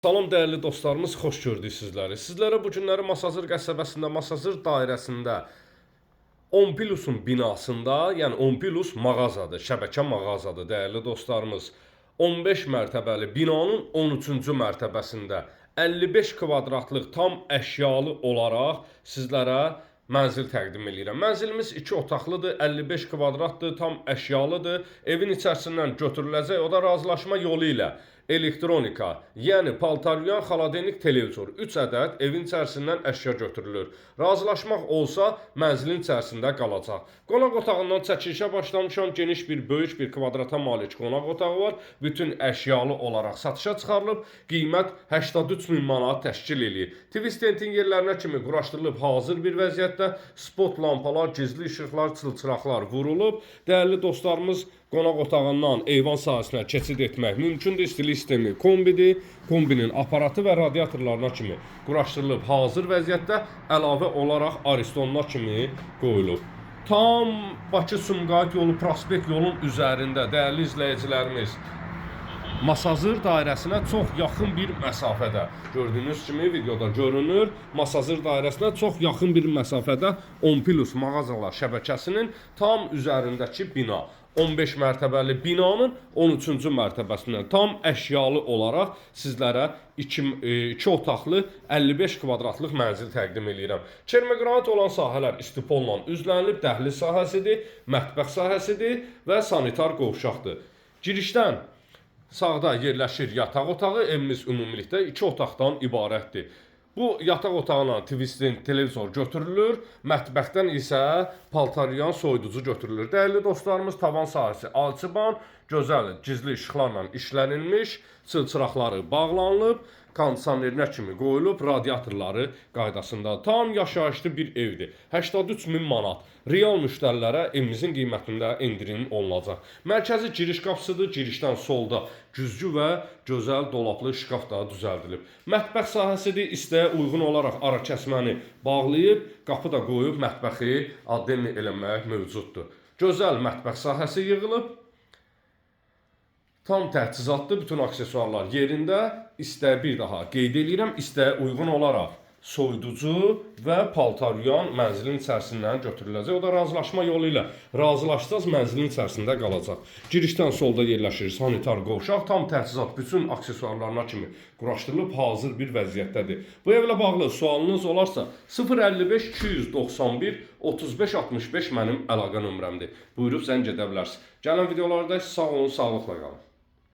Salam dəyərli dostlarımız, xoş gördük sizləri. Sizlərə bu günləri Masazır qəsəbəsində, Masazır dairəsində 10 Plusun binasında, yəni 10 Plus mağazadır, şəbəkə mağazadır dəyərli dostlarımız. 15 mərtəbəli binanın 13-cü mərtəbəsində 55 kvadratlıq tam əşyalı olaraq sizlərə mənzil təqdim edirəm. Mənzilimiz 2 otaqlıdır, 55 kvadratdır, tam əşyalıdır. Evin içərisindən götürüləcək, o da razılaşma yolu ilə elektronika, yəni paltaryan, xaladenik, televizor 3 ədəd evin içərisindən əşya götürülür. Razılaşmaq olsa mənzilin içərisində qalacaq. Qonaq otağından çəkilişə başlamışam. Geniş bir, böyük bir kvadrata malik qonaq otağı var. Bütün əşyalı olaraq satışa çıxarılıb. Qiymət 83.000 manat təşkil edir. TV stentin yerlərinə kimi quraşdırılıb hazır bir vəziyyətdə. Spot lampalar, gizli işıqlar, çılçıraqlar vurulub. Dəyərli dostlarımız, qonaq otağından eyvan sahəsinə keçid etmək mümkündür. İstilik sistemi kombidir. Kombinin aparatı və radiatorlarına kimi quraşdırılıb hazır vəziyyətdə, əlavə olaraq aristonlar kimi qoyulub. Tam Bakı-Sumqayıt yolu, prospekt yolun üzərində dəyərli izləyicilərimiz, Masazır dairəsinə çox yaxın bir məsafədə, gördüyünüz kimi videoda görünür, Masazır dairəsinə çox yaxın bir məsafədə 10 Plus mağazalar şəbəkəsinin tam üzərindəki bina. 15 mərtəbəli binanın 13-cü mərtəbəsindən tam əşyalı olaraq sizlərə 2 otaqlı 55 kvadratlıq mənzil təqdim edirəm. Kermoqranit olan sahələr istipolla üzlənilib, dəhliz sahəsidir, mətbəx sahəsidir və sanitar qovşaqdır. Girişdən sağda yerləşir yataq otağı, evimiz ümumilikdə 2 otaqdan ibarətdir. Bu yataq otağına televizor götürülür, mətbəxdən isə paltaryan soyuducu götürülür. Dəyərli dostlarımız, tavan sahəsi alçıban, gözəl gizli işıqlarla işlənilmiş, çılçıraqları bağlanılıb, kondisionerinə kimi qoyulub, radiatorları qaydasında. Tam yaşayışlı bir evdir. 83.000 manat. Real müştərilərə evimizin qiymətində endirim olunacaq. Mərkəzi giriş qapısıdır. Girişdən solda güzgü və gözəl dolaplı şkaf da düzəldilib. Mətbəx sahəsidir. İstəyə uyğun olaraq ara kəsməni bağlayıb, qapı da qoyub mətbəxi adden eləmək mövcuddur. Gözəl mətbəx sahəsi yığılıb. Tam təchizatlı, bütün aksesuarlar yerində. İstəyə bir daha qeyd edirəm, istəyə uyğun olaraq soyuducu və paltaryan mənzilin içərisindən götürüləcək. O da razılaşma yolu ilə razılaşacağız, mənzilin içərisində qalacaq. Girişdən solda yerləşir sanitar qovşaq, tam təchizat, bütün aksesuarlarına kimi quraşdırılıb hazır bir vəziyyətdədir. Bu evlə bağlı sualınız olarsa 055 291 35 65 mənim əlaqə nömrəmdir. Buyurub zəng edə bilərsiniz. Gələn videolarda sağ olun, sağlıqla qalın.